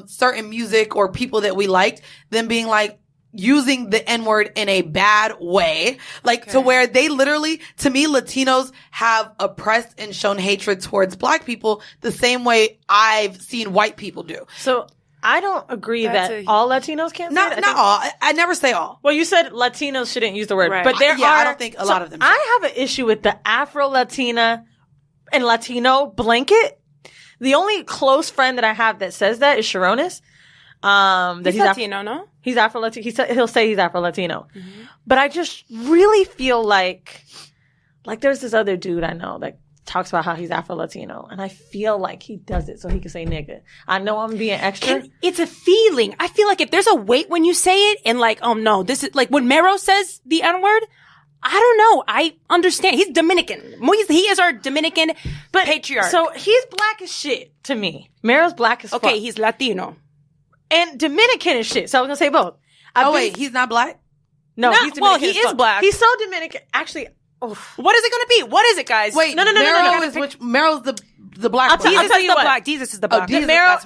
certain music or people that we liked, them being like, using the N-word in a bad way, like, to where they literally, to me, Latinos have oppressed and shown hatred towards black people the same way I've seen white people do. So I don't agree that all Latinos can't say that. Not all. I never say all. Well, you said Latinos shouldn't use the word, right. but there are. I don't think a lot of them should. I have an issue with the Afro-Latina and Latino blanket. The only close friend that I have that says that is Sharonis. He's Latino, no? He's Afro-Latino. He'll say he's Afro-Latino. But I just really feel like there's this other dude I know that talks about how he's Afro-Latino, and I feel like he does it so he can say nigga. I know I'm being extra. It's a feeling. I feel like if there's a weight when you say it, and like, oh no, this is like when Mero says the N-word, I don't know. I understand. He's Dominican. He is our Dominican patriarch. So he's black as shit to me. Mero's black as fuck. Okay, he's Latino. And Dominican as shit. So I was going to say both. Wait, he's not black? No, he's Dominican. Well, he is black. He's so Dominican. Actually, what is it going to be? What is it, guys? Wait, no. Mero's the black one. I'll tell you what. Black. Jesus is the black. Mero,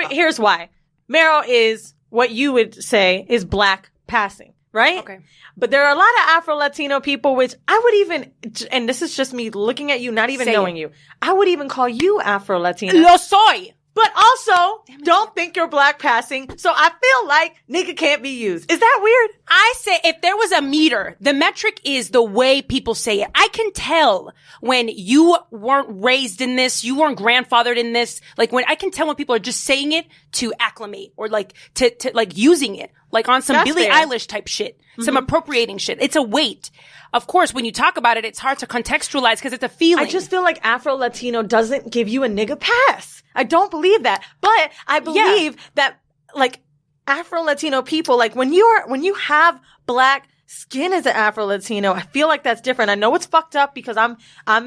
here's why. Mero is what you would say is black passing, right? Okay. But there are a lot of Afro-Latino people, which I would even, and this is just me looking at you, not even knowing you, I would even call you Afro-Latino. Lo soy. But also, don't think you're black passing. So I feel like nigga can't be used. Is that weird? I say if there was a meter, the metric is the way people say it. I can tell when you weren't raised in this, you weren't grandfathered in this. Like when I can tell when people are just saying it to acclimate or like to like using it, like on some Billie Eilish type shit, some appropriating shit. It's a weight. Of course, when you talk about it, it's hard to contextualize because it's a feeling. I just feel like Afro-Latino doesn't give you a nigga pass. I don't believe that. But I believe that, like, Afro-Latino people, like, when you have black skin as an Afro-Latino, I feel like that's different. I know it's fucked up because I'm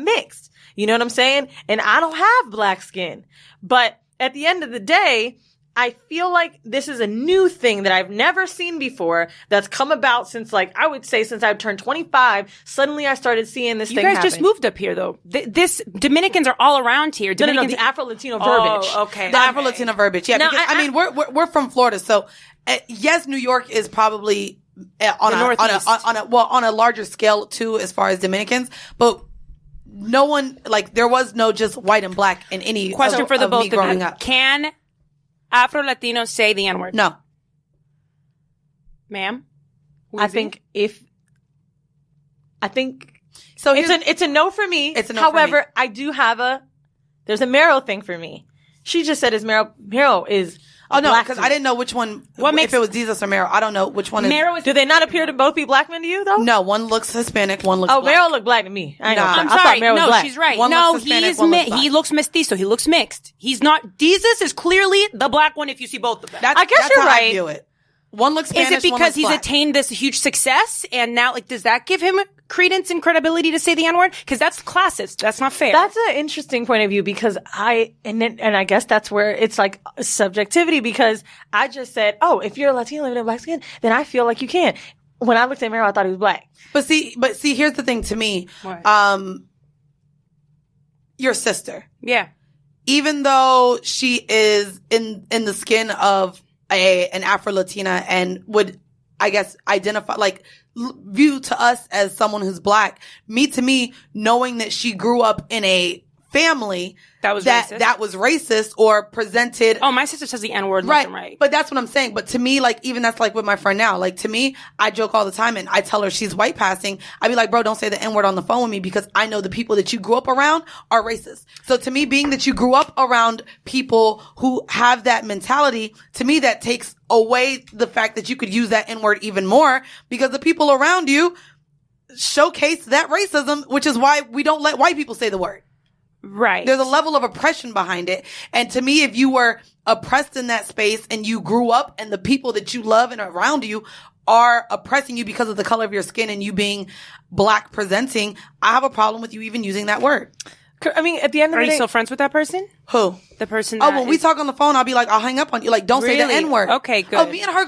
mixed. You know what I'm saying? And I don't have black skin. But at the end of the day, I feel like this is a new thing that I've never seen before that's come about since, like, I would say since I've turned 25. Suddenly I started seeing this thing happen. You guys just moved up here, though. This Dominicans are all around here. No, the Afro-Latino verbiage. Oh, okay. The Afro-Latino verbiage. Yeah, Now, because, I mean, we're from Florida, so yes, New York is probably on a larger scale too as far as Dominicans, but no one, like, there was no just white and black in any question for the both of growing you. up. Can Afro-Latinos say the N-word? No. Ma'am? I think so. It's a no for me. It's a no However, for me. I do have there's a Mero thing for me. She just said Mero is. Oh no, because I didn't know which one. If it was Jesus or Mero, I don't know which one is. Mero is. Do they not appear to both be black men to you though? No, one looks Hispanic, one looks. Oh, black. Mero looked black to me. I I'm thought sorry. Mero was No, black. she's right. One No, looks Hispanic, one looks black. he looks mestizo. He looks mixed. He's not. Jesus is clearly the black one if you see both of them. I guess that's you're how right. I view it. One looks Spanish, Is it one because looks he's black. attained this huge success and now, like, does that give him credence and credibility to say the N-word? Because that's classist. That's not fair. That's an interesting point of view because I guess that's where it's like subjectivity because I just said, oh, if you're a Latino living in black skin, then I feel like you can. When I looked at Mero, I thought he was black. But see, here's the thing to me. What? Your sister. Yeah. Even though she is in the skin of an Afro-Latina and would, I guess, identify, like, view to us as someone who's black, to me, knowing that she grew up in a family that was racist or presented. Oh, my sister says the N-word left and right. But that's what I'm saying. But to me, like, even that's like with my friend now. Like, to me, I joke all the time and I tell her she's white passing. I be like, bro, don't say the N-word on the phone with me because I know the people that you grew up around are racist. So to me, being that you grew up around people who have that mentality, to me, that takes away the fact that you could use that N-word even more because the people around you showcase that racism, which is why we don't let white people say the word. Right. There's a level of oppression behind it. And to me, if you were oppressed in that space and you grew up and the people that you love and around you are oppressing you because of the color of your skin and you being black presenting, I have a problem with you even using that word. I mean, at the end of the day. Are you still friends with that person? Who? The person that when we talk on the phone, I'll be like, I'll hang up on you. Like, don't say the N-word. Okay, good. Oh, me and her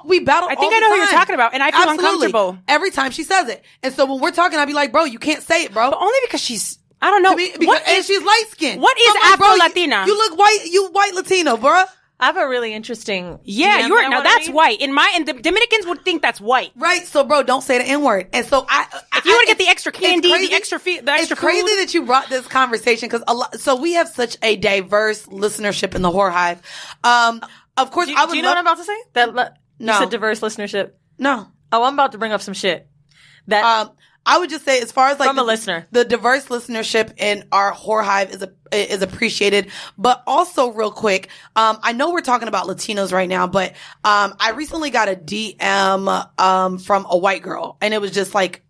we battle I think all I know the who you're time. talking about, and I feel uncomfortable. Every time she says it. And so when we're talking, I'll be like, bro, you can't say it, bro. But only because she's, I don't know. And she's light skinned. What is Afro-Latina? You look white, you white Latino, bro. I have a really interesting. Yeah, you're now that's white. And the Dominicans would think that's white, right? So, bro, don't say the N-word. And so, if you want to get the extra candy, the extra food, it's crazy that you brought this conversation because so we have such a diverse listenership in the Whore Hive. Of course, do you know what I'm about to say? You said diverse listenership. No. Oh, I'm about to bring up some shit. That I would just say, as far as like from a listener, the diverse listenership in our Whore Hive is appreciated. But also, real quick, I know we're talking about Latinos right now, but I recently got a DM from a white girl, and it was just like,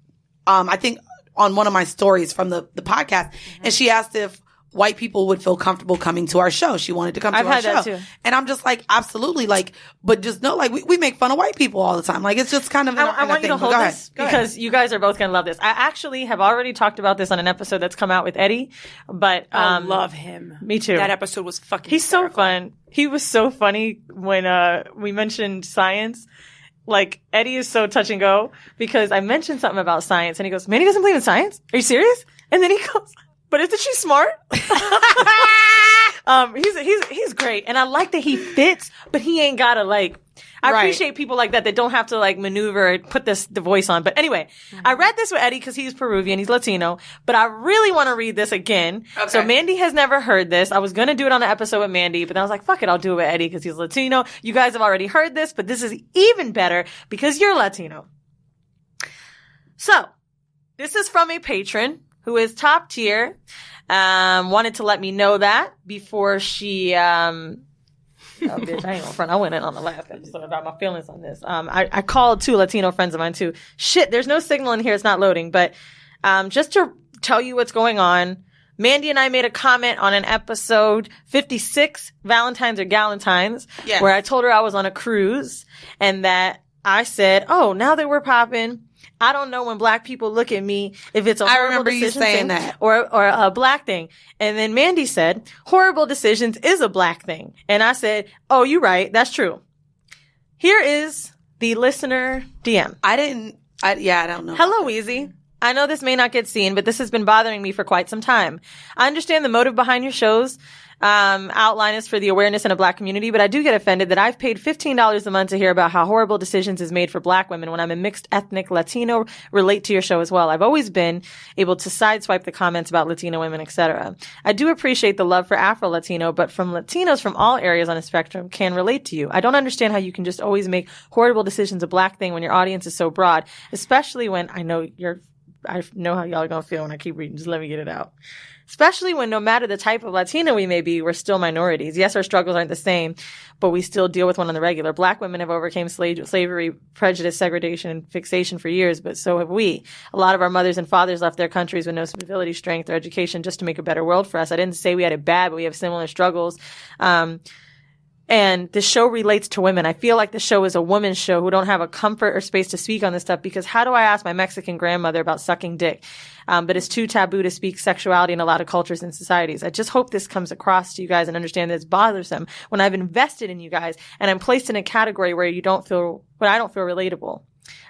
I think on one of my stories from the podcast, and she asked if white people would feel comfortable coming to our show. She wanted to come to our show. I've had that too. And I'm just like, absolutely. Like, but just know, like, we make fun of white people all the time. Like, it's just kind of, I want you to hold this because you guys are both going to love this. I actually have already talked about this on an episode that's come out with Eddie, but, I love him. Me too. That episode was fucking He's hysterical. so fun. He was so funny when, we mentioned science. Like, Eddie is so touch and go because I mentioned something about science and he goes, Mandy doesn't believe in science? Are you serious? And then he goes, but isn't she smart? He's great. And I like that he fits, but he ain't gotta like, I appreciate people like that don't have to like maneuver, put the voice on. But anyway, I read this with Eddie because he's Peruvian, he's Latino, but I really want to read this again. Okay. So Mandii has never heard this. I was going to do it on an episode with Mandii, but then I was like, fuck it, I'll do it with Eddie because he's Latino. You guys have already heard this, but this is even better because you're Latino. So, this is from a patron who is top tier, wanted to let me know that before she, oh, bitch, I ain't gonna front. I went in on the last episode about my feelings on this. I called 2 Latino friends of mine too. Shit, there's no signal in here. It's not loading. But, just to tell you what's going on, Mandii and I made a comment on an episode 56, Valentine's or Galentine's, where I told her I was on a cruise and that I said, oh, now that we're popping, I don't know when black people look at me if it's a I horrible remember you decision saying thing that. or a black thing. And then Mandii said, horrible decisions is a black thing. And I said, oh, you're right. That's true. Here is the listener DM. I don't know. Hello, Weezy. I know this may not get seen, but this has been bothering me for quite some time. I understand the motive behind your shows. Outline is for the awareness in a black community, but I do get offended that I've paid $15 a month to hear about how horrible decisions is made for black women when I'm a mixed ethnic Latino relate to your show as well. I've always been able to sideswipe the comments about Latino women, etc. I do appreciate the love for Afro-Latino, but from Latinos from all areas on the spectrum can relate to you. I don't understand how you can just always make horrible decisions a black thing when your audience is so broad, especially when I know how y'all are going to feel when I keep reading. Just let me get it out. Especially when no matter the type of Latino we may be, we're still minorities. Yes, our struggles aren't the same, but we still deal with one on the regular. Black women have overcame slavery, prejudice, segregation, and fixation for years, but so have we. A lot of our mothers and fathers left their countries with no civility, strength, or education just to make a better world for us. I didn't say we had it bad, but we have similar struggles. And the show relates to women. I feel like the show is a woman's show who don't have a comfort or space to speak on this stuff, because how do I ask my Mexican grandmother about sucking dick? But it's too taboo to speak sexuality in a lot of cultures and societies. I just hope this comes across to you guys and understand that it's bothersome when I've invested in you guys and I'm placed in a category where I don't feel relatable.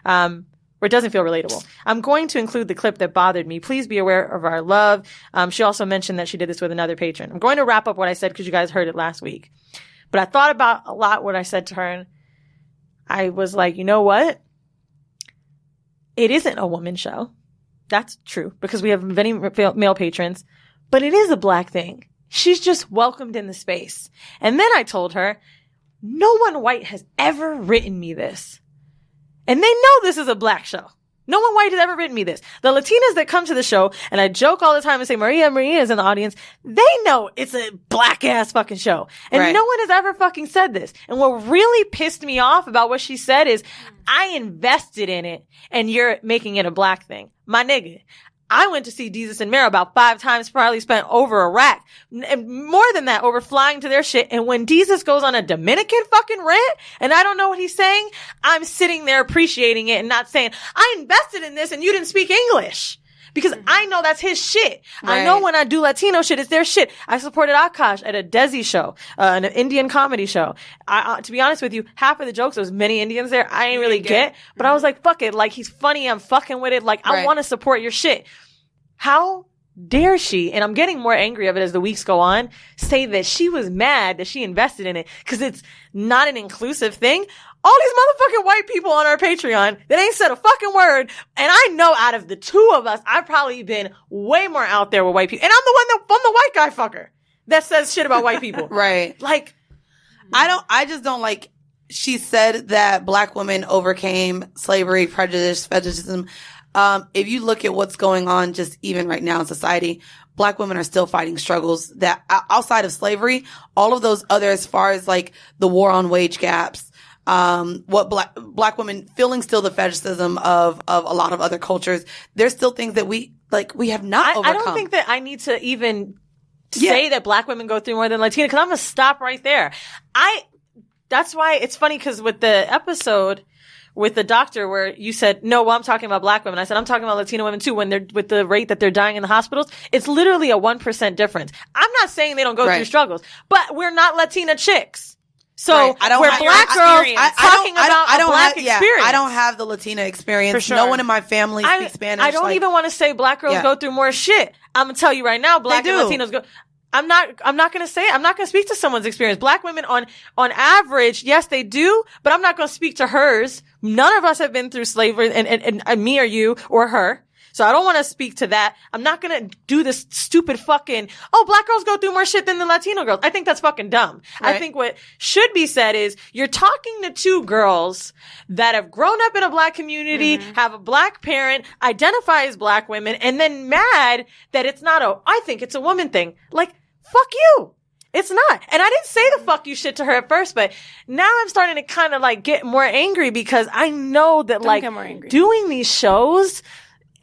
Or it doesn't feel relatable. I'm going to include the clip that bothered me. Please be aware of our love. She also mentioned that she did this with another patron. I'm going to wrap up what I said because you guys heard it last week. But I thought about a lot what I said to her, and I was like, you know what? It isn't a woman show. That's true, because we have many male patrons, but it is a black thing. She's just welcomed in the space. And then I told her, no one white has ever written me this. And they know this is a black show. No one white has ever written me this. The Latinas that come to the show, and I joke all the time and say Maria is in the audience, they know it's a black ass fucking show. And no one has ever fucking said this. And what really pissed me off about what she said is, I invested in it and you're making it a black thing. My nigga, I went to see Jesus and Mary about 5 times, probably spent over a rack. And more than that, over flying to their shit. And when Jesus goes on a Dominican fucking rant, and I don't know what he's saying, I'm sitting there appreciating it and not saying, I invested in this and you didn't speak English. Because I know that's his shit. Right. I know when I do Latino shit, it's their shit. I supported Akash at a Desi show, an Indian comedy show. To be honest with you, half of the jokes, there was many Indians there, I ain't really get. But I was like, fuck it. Like, he's funny. I'm fucking with it. Like, I want to support your shit. How dare she, and I'm getting more angry of it as the weeks go on, say that she was mad that she invested in it because it's not an inclusive thing. All these motherfucking white people on our Patreon that ain't said a fucking word. And I know out of the two of us, I've probably been way more out there with white people. And I'm the white guy fucker that says shit about white people. Right. Like, I just don't like, she said that black women overcame slavery, prejudice, fetishism. If you look at what's going on just even right now in society, black women are still fighting struggles that outside of slavery, all of those other, as far as like the war on wage gaps, what black women feeling still the fetishism of a lot of other cultures. There's still things that we have not overcome. I don't think that I need to even say that black women go through more than Latina, because I'm going to stop right there. That's why it's funny, because with the episode with the doctor where you said, no, well, I'm talking about black women. I said, I'm talking about Latino women too, when they're with the rate that they're dying in the hospitals. It's literally a 1% difference. I'm not saying they don't go through struggles, but we're not Latina chicks. So we're black girls talking about a black experience. I don't have the Latina experience. For sure. No one in my family speaks Spanish. I don't even want to say black girls go through more shit. I'm going to tell you right now, black and Latinos go. I'm not going to say it. I'm not going to speak to someone's experience. Black women on average, yes, they do, but I'm not going to speak to hers. None of us have been through slavery and me or you or her. So I don't want to speak to that. I'm not going to do this stupid fucking, black girls go through more shit than the Latino girls. I think that's fucking dumb. Right. I think what should be said is you're talking to two girls that have grown up in a black community, have a black parent, identify as black women, and then mad that it's not I think it's a woman thing. Like, fuck you. It's not. And I didn't say the fuck you shit to her at first, but now I'm starting to kind of like get more angry because I know that doing these shows,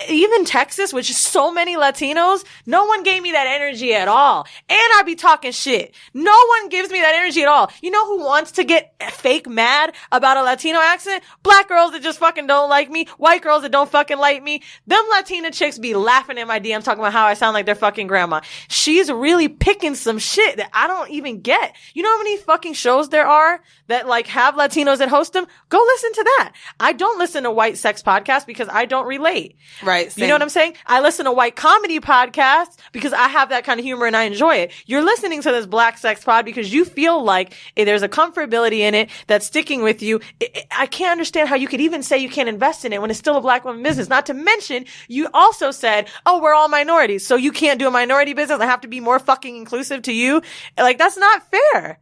even Texas, which is so many Latinos, no one gave me that energy at all. And I be talking shit. No one gives me that energy at all. You know who wants to get fake mad about a Latino accent? Black girls that just fucking don't like me. White girls that don't fucking like me. Them Latina chicks be laughing in my DMs talking about how I sound like their fucking grandma. She's really picking some shit that I don't even get. You know how many fucking shows there are that like have Latinos that host them? Go listen to that. I don't listen to white sex podcasts because I don't relate. Right. Same. You know what I'm saying? I listen to white comedy podcasts because I have that kind of humor and I enjoy it. You're listening to this black sex pod because you feel like there's a comfortability in it that's sticking with you. I can't understand how you could even say you can't invest in it when it's still a black woman business. Not to mention, you also said, oh, we're all minorities, so you can't do a minority business. I have to be more fucking inclusive to you. Like, that's not fair.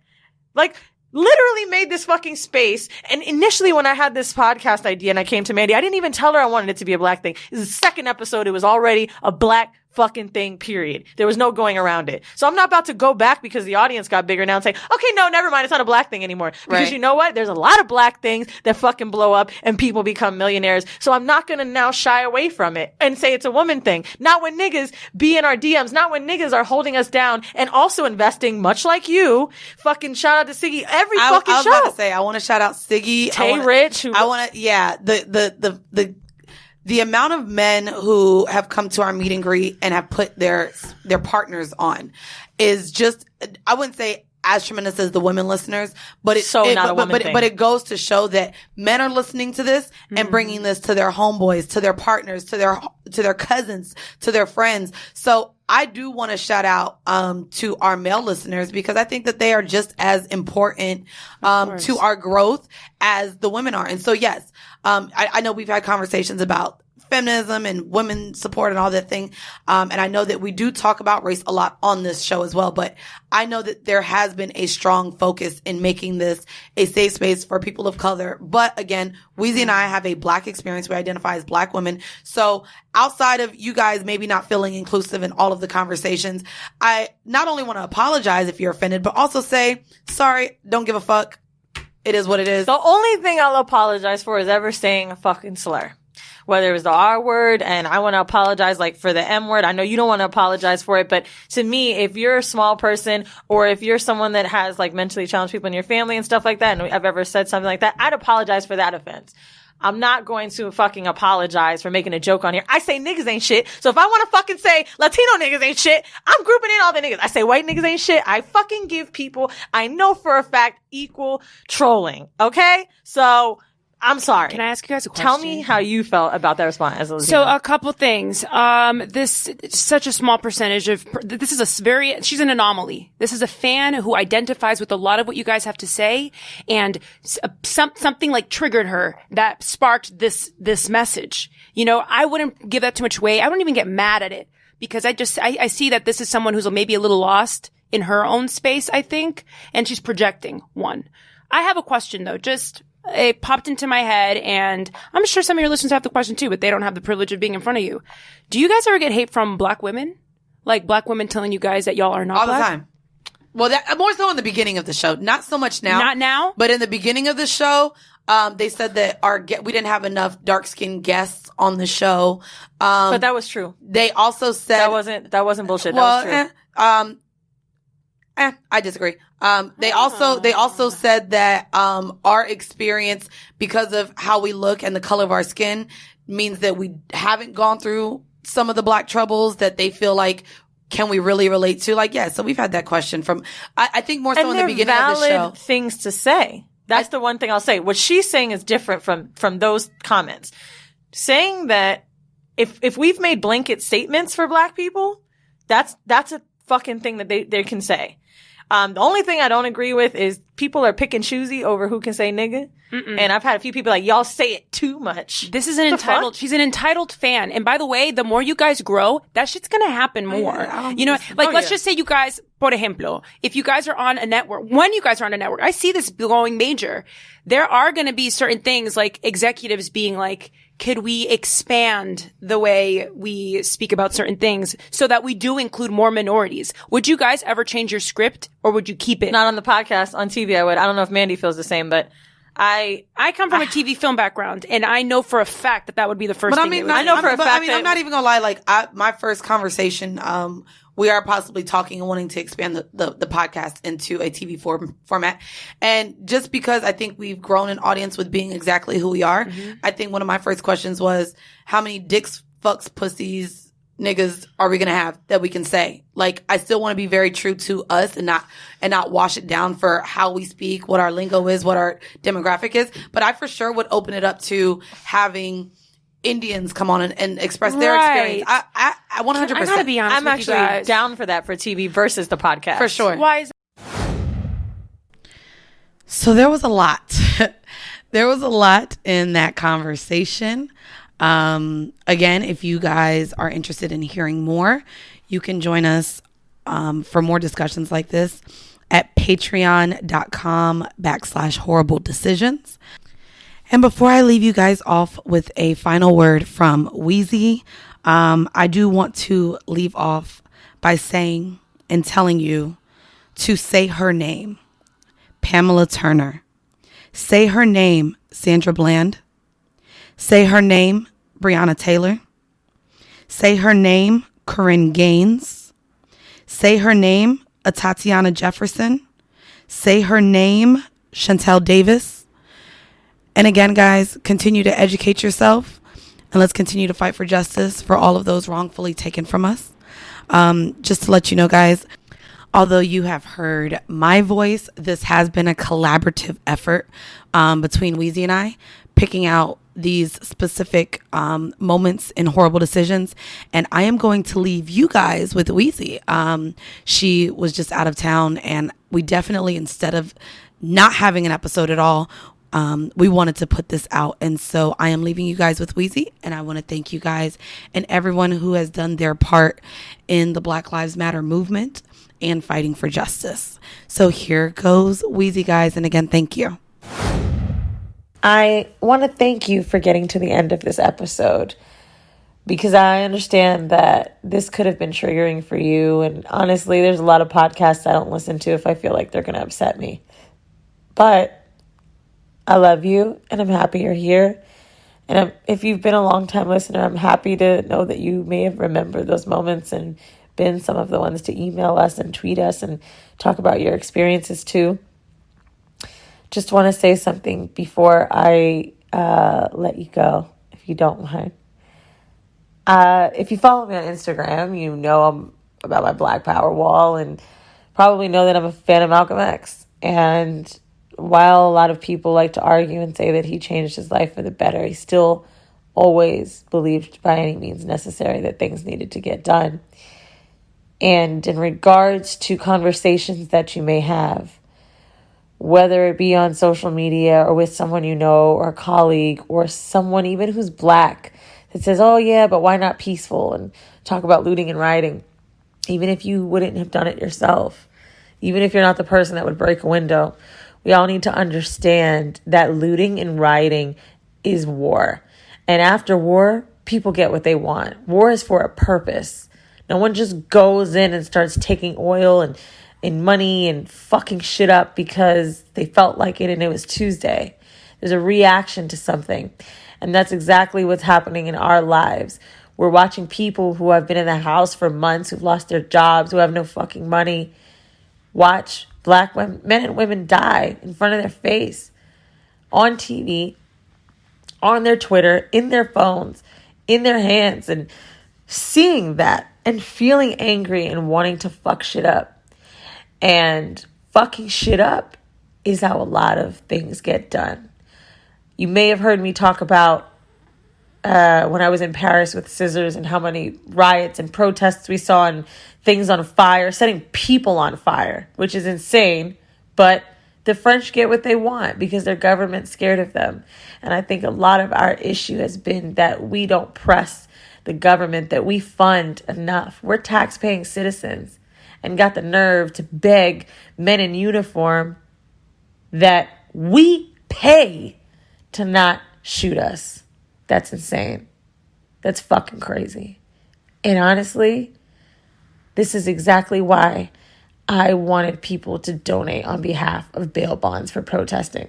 Like, literally made this fucking space. And initially when I had this podcast idea and I came to Mandii, I didn't even tell her I wanted it to be a black thing. This is the second episode. It was already a black fucking thing, period. There was no going around it. So I'm not about to go back because the audience got bigger now and say, okay, no, never mind. It's not a black thing anymore. Because you know what? There's a lot of black things that fucking blow up and people become millionaires. So I'm not going to now shy away from it and say it's a woman thing. Not when niggas be in our DMs. Not when niggas are holding us down and also investing, much like you. Fucking shout out to Siggy every fucking show. I was about to say, I want to shout out Siggy. Tay Rich. The amount of men who have come to our meet and greet and have put their partners on is just, I wouldn't say as tremendous as the women listeners, but it goes to show that men are listening to this and bringing this to their homeboys, to their partners, to their cousins, to their friends. So I do want to shout out to our male listeners because I think that they are just as important to our growth as the women are. And so yes, I know we've had conversations about feminism and women support and all that thing. And I know that we do talk about race a lot on this show as well, but I know that there has been a strong focus in making this a safe space for people of color. But again, Weezy and I have a black experience. We identify as black women. So outside of you guys maybe not feeling inclusive in all of the conversations, I not only want to apologize if you're offended, but also say, sorry, don't give a fuck. It is what it is. The only thing I'll apologize for is ever saying a fucking slur. Whether it was the R word, and I want to apologize like for the M word. I know you don't want to apologize for it, but to me, if you're a small person or if you're someone that has like mentally challenged people in your family and stuff like that, and I've ever said something like that, I'd apologize for that offense. I'm not going to fucking apologize for making a joke on here. I say niggas ain't shit. So if I want to fucking say Latino niggas ain't shit, I'm grouping in all the niggas. I say white niggas ain't shit. I fucking give people, I know for a fact, equal trolling. Okay? So I'm sorry. Can I ask you guys a question? Tell me how you felt about that response. So a couple things. This such a small percentage of this is she's an anomaly. This is a fan who identifies with a lot of what you guys have to say, and something like triggered her that sparked this message. You know, I wouldn't give that too much weight. I don't even get mad at it because I see that this is someone who's maybe a little lost in her own space, I think, and she's projecting one. I have a question though, it popped into my head, and I'm sure some of your listeners have the question too, but they don't have the privilege of being in front of you. Do you guys ever get hate from black women? Like black women telling you guys that y'all are not all black? the time. Well, that more so in the beginning of the show. Not so much now. Not now? But in the beginning of the show, they said that we didn't have enough dark-skinned guests on the show. But that was true. They also said that wasn't bullshit. That was true. I disagree. They also said that, our experience because of how we look and the color of our skin means that we haven't gone through some of the black troubles that they feel like, can we really relate to? Like, yeah, so we've had that question from, I think more so in the beginning of the show. Valid things to say. That's the one thing I'll say. What she's saying is different from those comments. Saying that if we've made blanket statements for black people, that's a fucking thing that they can say. The only thing I don't agree with is people are pick and choosy over who can say nigga. And I've had a few people like, y'all say it too much. This is she's an entitled fan. And by the way, the more you guys grow, that shit's gonna happen more. Let's just say you guys, por ejemplo, if you guys are on a network, when you guys are on a network, I see this going major. There are gonna be certain things like executives being like, could we expand the way we speak about certain things so that we do include more minorities? Would you guys ever change your script or would you keep it? Not on the podcast. On TV, I would. I don't know if Mandii feels the same, but I come from a TV film background, and I know for a fact that would be the first thing they would I do. know for a fact. I'm not even gonna lie. Like my first conversation, we are possibly talking and wanting to expand the podcast into a TV format. And just because I think we've grown an audience with being exactly who we are, I think one of my first questions was, how many dicks, fucks, pussies, niggas are we gonna have that we can say? Like, I still want to be very true to us and not wash it down for how we speak, what our lingo is, what our demographic is. But I for sure would open it up to having Indians come on and express their experience. I 100%. I gotta be honest I'm with you actually guys. down for that for TV versus the podcast. For sure. Why is So there was a lot. There was a lot in that conversation. Again, if you guys are interested in hearing more, you can join us for more discussions like this at patreon.com/horrible decisions. And before I leave you guys off with a final word from Weezy, I do want to leave off by saying and telling you to say her name, Pamela Turner. Say her name, Sandra Bland. Say her name, Brianna Taylor. Say her name, Corinne Gaines. Say her name, Tatiana Jefferson. Say her name, Chantel Davis. And again, guys, continue to educate yourself, and let's continue to fight for justice for all of those wrongfully taken from us. Just to let you know, guys, although you have heard my voice, this has been a collaborative effort between Weezy and I, picking out these specific moments in horrible decisions. And I am going to leave you guys with Weezy. She was just out of town, and we definitely, instead of not having an episode at all, we wanted to put this out. And so I am leaving you guys with Weezy, and I want to thank you guys and everyone who has done their part in the Black Lives Matter movement and fighting for justice. So here goes Weezy, guys. And again, thank you. I want to thank you for getting to the end of this episode, because I understand that this could have been triggering for you. And honestly, there's a lot of podcasts I don't listen to if I feel like they're going to upset me. But I love you, and I'm happy you're here. And if you've been a long-time listener, I'm happy to know that you may have remembered those moments and been some of the ones to email us and tweet us and talk about your experiences too. Just want to say something before I let you go, if you don't mind. If you follow me on Instagram, you know I'm about my Black Power wall, and probably know that I'm a fan of Malcolm X. And while a lot of people like to argue and say that he changed his life for the better, he still always believed by any means necessary that things needed to get done. And in regards to conversations that you may have, whether it be on social media or with someone you know or a colleague or someone even who's Black that says, oh yeah, but why not peaceful, and talk about looting and rioting, even if you wouldn't have done it yourself, even if you're not the person that would break a window, we all need to understand that looting and rioting is war. And after war, people get what they want. War is for a purpose. No one just goes in and starts taking oil and money and fucking shit up because they felt like it and it was Tuesday. There's a reaction to something. And that's exactly what's happening in our lives. We're watching people who have been in the house for months, who've lost their jobs, who have no fucking money, watch Black women, men and women die in front of their face, on TV, on their Twitter, in their phones, in their hands, and seeing that and feeling angry and wanting to fuck shit up. And fucking shit up is how a lot of things get done. You may have heard me talk about when I was in Paris with scissors and how many riots and protests we saw and things on fire, setting people on fire, which is insane. But the French get what they want because their government's scared of them. And I think a lot of our issue has been that we don't press the government, that we fund enough. We're tax-paying citizens and got the nerve to beg men in uniform that we pay to not shoot us. That's insane. That's fucking crazy. And honestly, this is exactly why I wanted people to donate on behalf of bail bonds for protesting.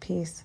Peace.